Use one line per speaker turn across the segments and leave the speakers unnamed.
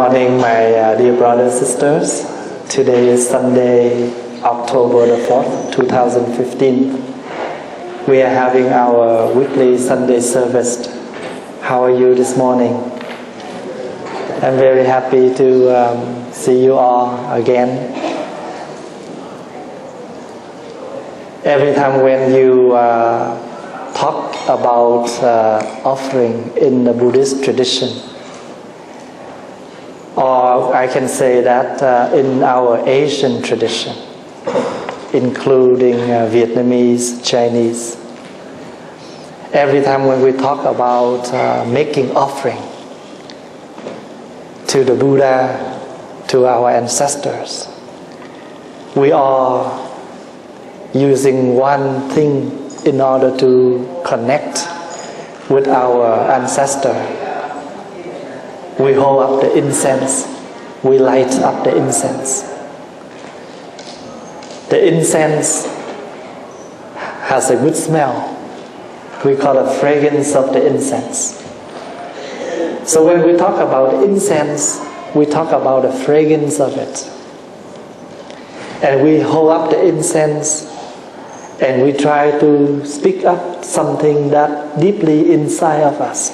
morning, my dear brothers and sisters. Today is Sunday, October the 4th, 2015. We are having our weekly Sunday service. How are you this morning? I'm very happy to see you all again. Every time when you talk about offering in the Buddhist tradition, or I can say that in our Asian tradition, including Vietnamese, Chinese, every time when we talk about making offering to the Buddha, to our ancestors, we are using one thing in order to connect with our ancestor. We hold up the incense, we light up the incense. The incense has a good smell. We call it fragrance of the incense. So when we talk about incense, we talk about the fragrance of it. And we hold up the incense and we try to speak up something that deeply inside of us.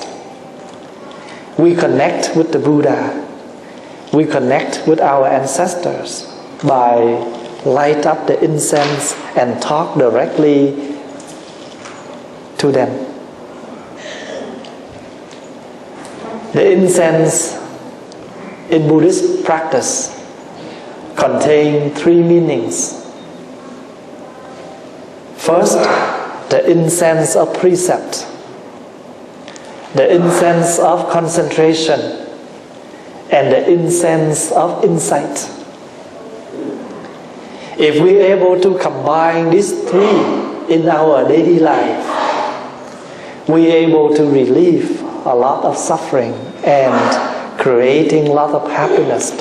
We connect with the Buddha. We connect with our ancestors by light up the incense and talk directly to them. The incense in Buddhist practice contains three meanings. First, the incense of precept, the incense of concentration, and the incense of insight. If we are able to combine these three in our daily life, we are able to relieve a lot of suffering and creating a lot of happiness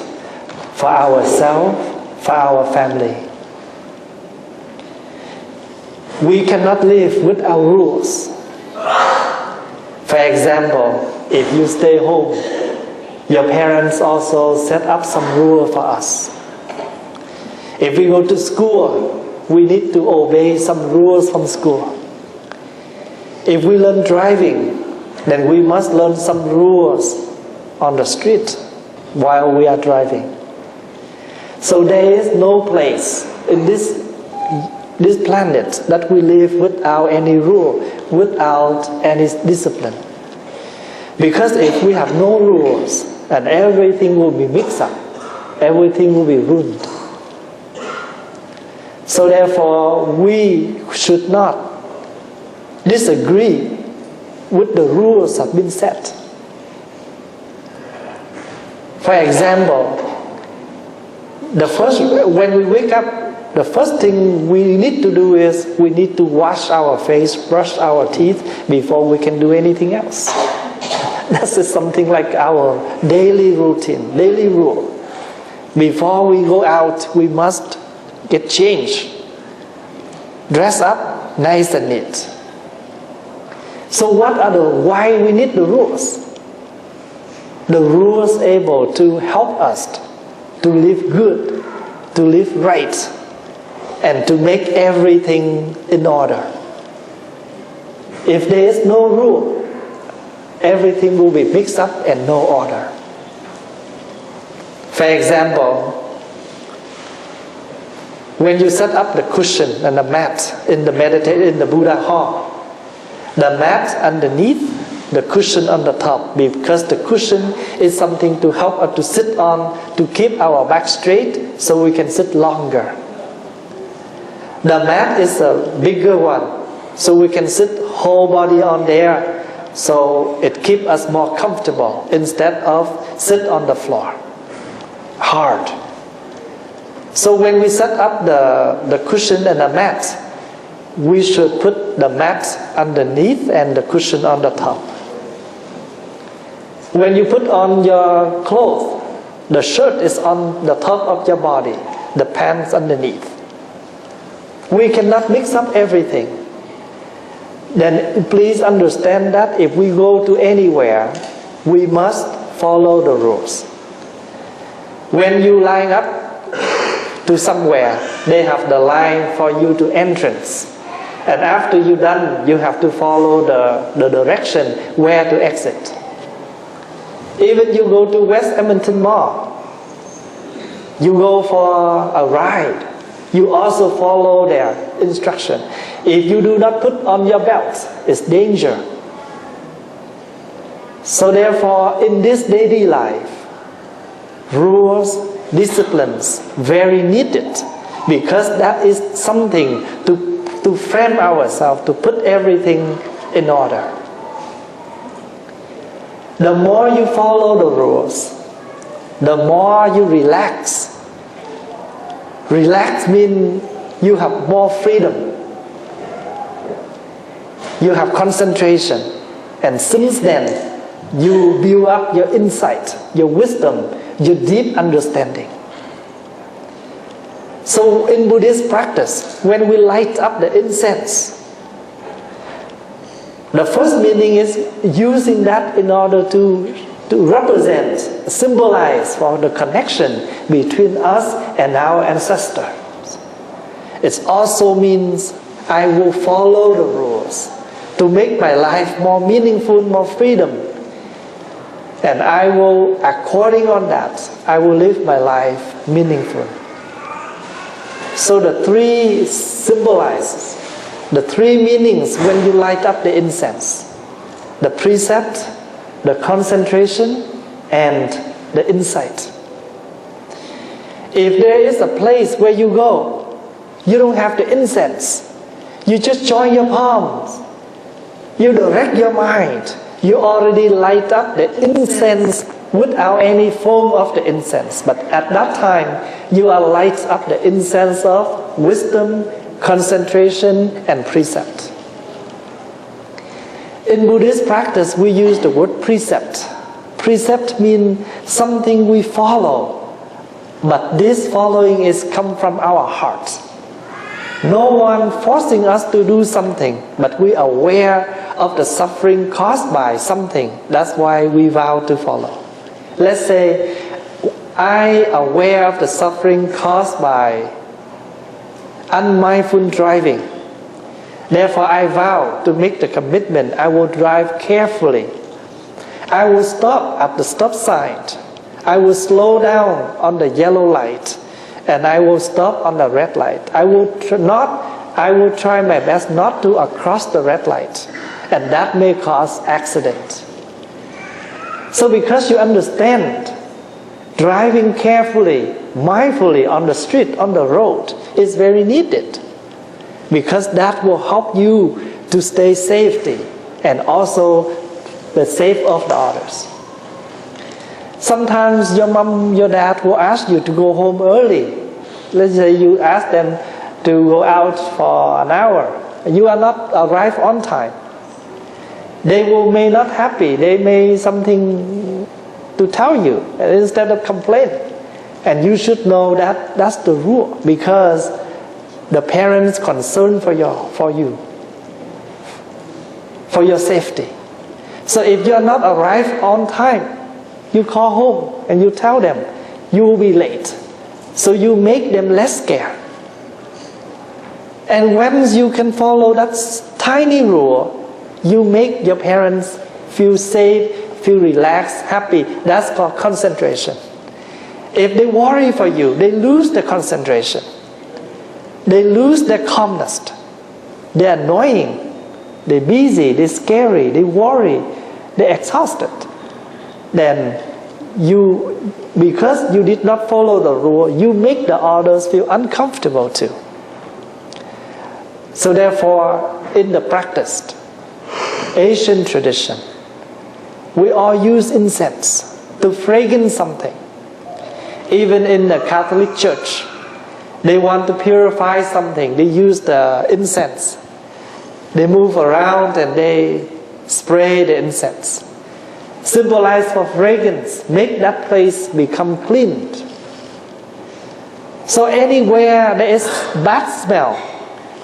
for ourselves, for our family. We cannot live without rules. For example, if you stay home, your parents also set up some rules for us. If we go to school, we need to obey some rules from school. If we learn driving, then we must learn some rules on the street while we are driving. So there is no place in this planet that we live without any rule, without any discipline. Because if we have no rules, and everything will be mixed up, everything will be ruined. So therefore, we should not disagree with the rules that have been set. For example, when we wake up, the first thing we need to do is we need to wash our face, brush our teeth before we can do anything else. This is something like our daily routine, daily rule. Before we go out, we must get changed, dress up nice and neat. So why we need the rules? The rules able to help us to live good, to live right, and to make everything in order. If there is no rule, everything will be mixed up and no order. For example, when you set up the cushion and the mat in the Buddha hall, the mat underneath, the cushion on the top, because the cushion is something to help us to sit on, to keep our back straight so we can sit longer. The mat is a bigger one, so we can sit whole body on there, so it keeps us more comfortable instead of sit on the floor, hard. So when we set up the cushion and the mat, we should put the mat underneath and the cushion on the top. When you put on your clothes, the shirt is on the top of your body, the pants underneath. We cannot mix up everything. Then please understand that if we go to anywhere, we must follow the rules. When you line up to somewhere, they have the line for you to entrance. And after you're done, you have to follow the direction where to exit. Even you go to West Edmonton Mall, you go for a ride, you also follow their instruction. If you do not put on your belt, it's danger. So therefore, in this daily life, rules, disciplines, very needed, because that is something to frame ourselves, to put everything in order. The more you follow the rules, the more you relax. Relax means you have more freedom. You have concentration. And since then, you build up your insight, your wisdom, your deep understanding. So in Buddhist practice, when we light up the incense, the first meaning is using that in order to represent, symbolize for the connection between us and our ancestors. It also means I will follow the rules to make my life more meaningful, more freedom. And I will, according on that, I will live my life meaningful. So the three symbolizes, the three meanings when you light up the incense. The precept, the concentration, and the insight. If there is a place where you go, you don't have the incense. You just join your palms. You direct your mind. You already light up the incense without any form of the incense. But at that time, you are light up the incense of wisdom, concentration, and precept. In Buddhist practice, we use the word precept. Precept means something we follow, but this following is come from our heart. No one forcing us to do something, but we are aware of the suffering caused by something. That's why we vow to follow. Let's say, I am aware of the suffering caused by unmindful driving. Therefore, I vow to make the commitment. I will drive carefully. I will stop at the stop sign. I will slow down on the yellow light. And I will stop on the red light. I will try my best not to cross the red light. And that may cause accident. So because you understand, driving carefully, mindfully on the street, on the road is very needed. Because that will help you to stay safety and also the safe of the others. Sometimes your mom, your dad will ask you to go home early. Let's say you ask them to go out for an hour. You are not arrived on time. They may not happy. They may something to tell you instead of complain. And you should know that that's the rule, because the parents concerned for you, for your safety. So if you are not arrived on time, you call home and you tell them you will be late. So you make them less scared. And once you can follow that tiny rule, you make your parents feel safe, feel relaxed, happy. That's called concentration. If they worry for you, they lose the concentration. They lose their calmness. They're annoying. They're busy. They're scary. They worry. They're exhausted. Then because you did not follow the rule, you make the others feel uncomfortable too. So therefore, in the practice, Asian tradition, we all use incense to fragrance something. Even in the Catholic Church, they want to purify something. They use the incense. They move around and they spray the incense. Symbolize for fragrance, make that place become clean. So anywhere there is bad smell,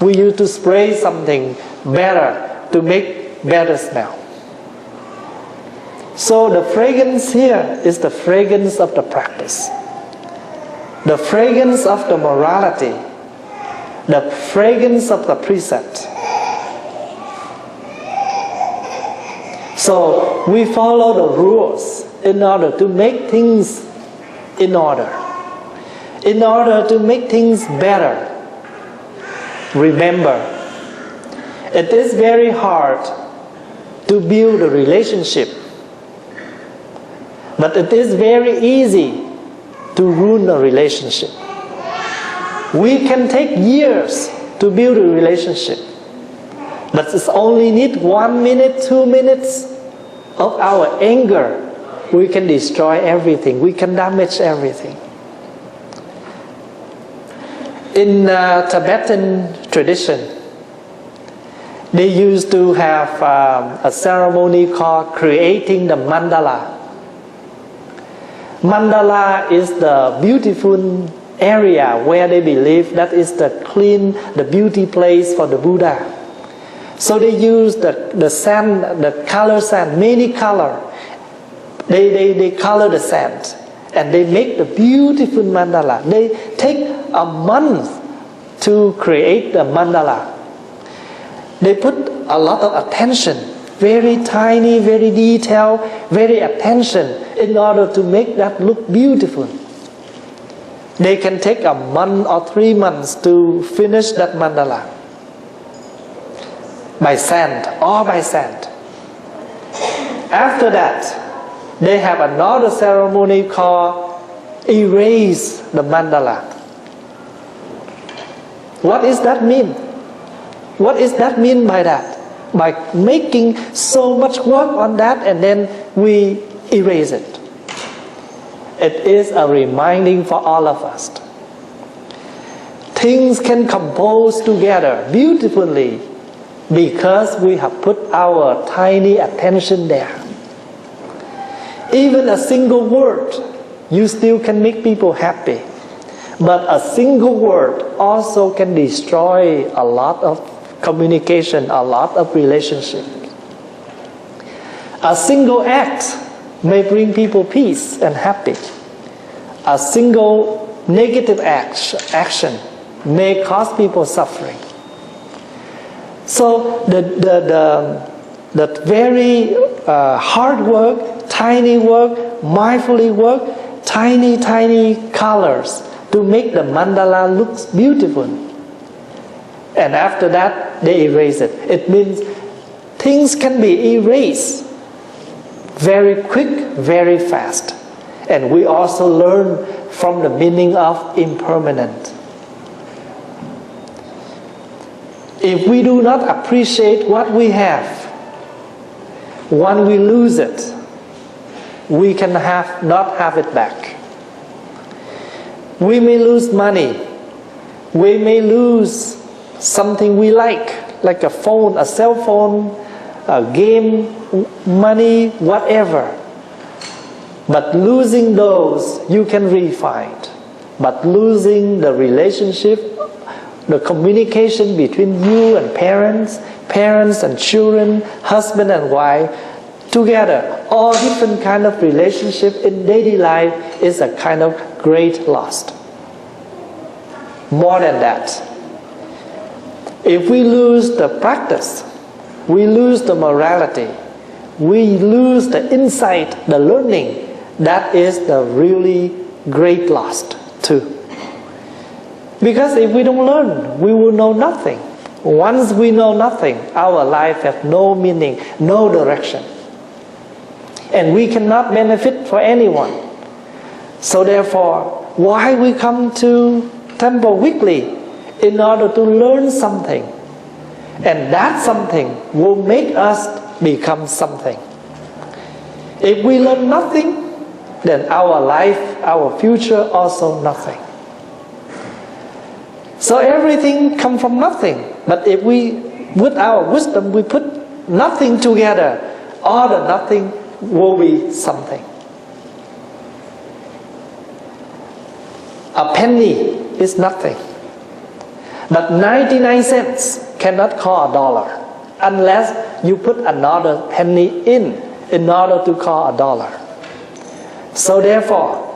we use to spray something better to make better smell. So the fragrance here is the fragrance of the practice. the fragrance of the morality, the fragrance of the precept. So we follow the rules in order to make things in order to make things better. Remember, it is very hard to build a relationship, but it is very easy to ruin a relationship. We can take years to build a relationship, but it's only need 1 minute, 2 minutes of our anger. We can destroy everything. We can damage everything. In Tibetan tradition, they used to have a ceremony called creating the mandala. Mandala is the beautiful area where they believe that is the clean, the beauty place for the Buddha. So they use the sand, the color sand, many color. They color the sand and they make the beautiful mandala. They take a month to create the mandala. They put a lot of attention, very tiny, very detailed, very attention in order to make that look beautiful. They can take a month or 3 months to finish that mandala. By sand, all by sand. After that, they have another ceremony called erase the mandala. What does that mean? What does that mean by that? By making so much work on that and then we erase it. It is a reminding for all of us. Things can compose together beautifully because we have put our tiny attention there. Even a single word, you still can make people happy. But a single word also can destroy a lot of communication, a lot of relationships. A single act may bring people peace and happy. A single negative action may cause people suffering. So the very hard work, tiny work, mindfully work, tiny colors to make the mandala look beautiful. And after that, they erase it. It means things can be erased very quick, very fast. And we also learn from the meaning of impermanent. If we do not appreciate what we have, when we lose it, we can not have it back. We may lose money. We may lose something we like a phone, a cell phone, a game, money, whatever. But losing those, you can refind. But losing the relationship, the communication between you and parents and children, husband and wife, together, all different kind of relationship in daily life is a kind of great loss. More than that, if we lose the practice, we lose the morality, we lose the insight, the learning, that is the really great loss too. Because if we don't learn, we will know nothing. Once we know nothing, our life has no meaning, no direction. And we cannot benefit for anyone. So therefore, why we come to temple weekly? In order to learn something. And that something will make us become something. If we learn nothing, then our life, our future also nothing. So everything comes from nothing. But if we, with our wisdom, we put nothing together, all the nothing will be something. A penny is nothing. But 99 cents cannot call a dollar unless you put another penny in order to call a dollar. So therefore,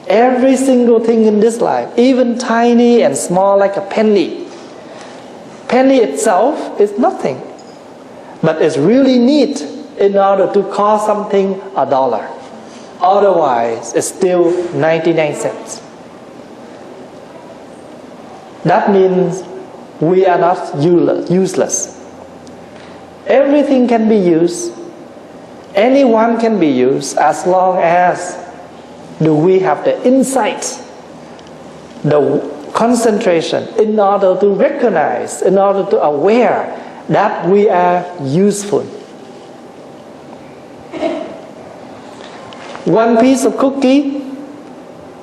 Every single thing in this life, even tiny and small like a penny. Penny itself is nothing, but it's really neat in order to call something a dollar. Otherwise, it's still 99 cents. That means we are not useless. Everything can be used. Anyone can be used as long as we have the insight, the concentration in order to recognize, in order to aware that we are useful. One piece of cookie,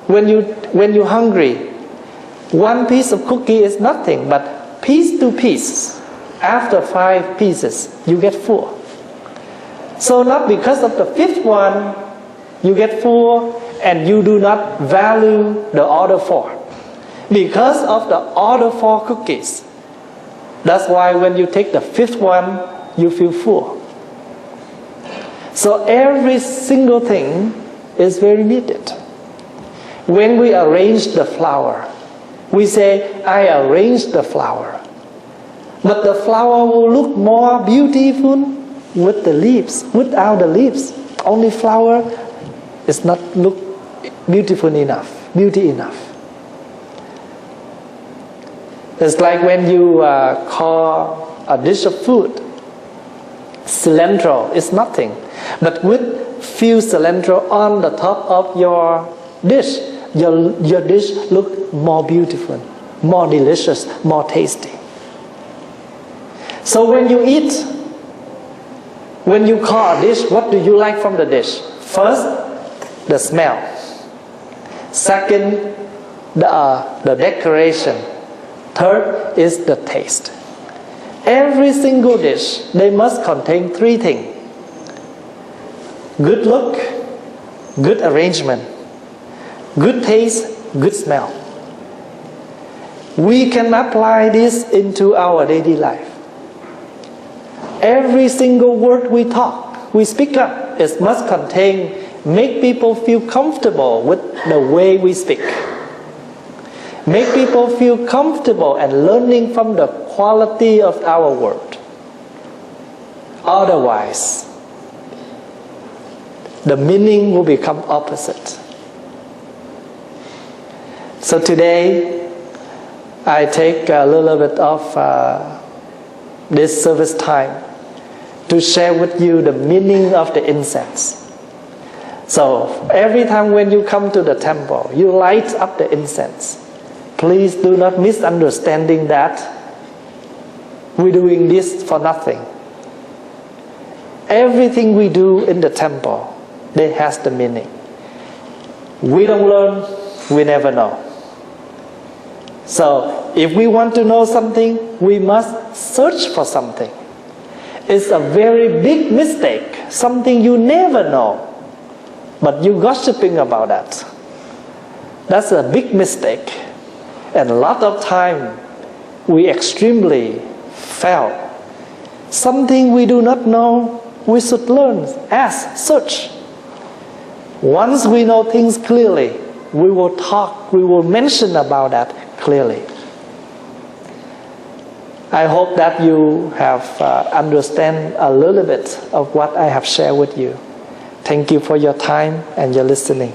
when you're hungry, one piece of cookie is nothing, but piece to piece, after 5 pieces, you get full. So not because of the 5th one, you get full and you do not value the other 4. Because of the other 4 cookies. That's why when you take the 5th one, you feel full. So every single thing is very needed. When we arrange the flower, we say, I arranged the flower. But the flower will look more beautiful with the leaves. Without the leaves, only flower is not look beautiful enough, beauty enough. It's like when you call a dish of food cilantro, it's nothing. But with few cilantro on the top of your dish, your dish look more beautiful, more delicious, more tasty. So when you eat, when you call a dish, what do you like from the dish? First, the smell. Second, the decoration. Third is the taste. Every single dish, they must contain 3 things. Good look, good arrangement, good taste, good smell. We can apply this into our daily life. Every single word we talk, we speak up, it must contain, make people feel comfortable with the way we speak. Make people feel comfortable and learning from the quality of our word. Otherwise, the meaning will become opposite. So today, I take a little bit of this service time to share with you the meaning of the incense. So every time when you come to the temple, you light up the incense. Please do not misunderstanding that we're doing this for nothing. Everything we do in the temple, it has the meaning. We don't learn, we never know. So if we want to know something, we must search for something. It's a very big mistake, something you never know, but you gossiping about that. That's a big mistake. And a lot of time, we extremely fail. Something we do not know, we should learn, ask, search. Once we know things clearly, we will talk, we will mention about that clearly. I hope that you have understand a little bit of what I have shared with you. Thank you for your time and your listening.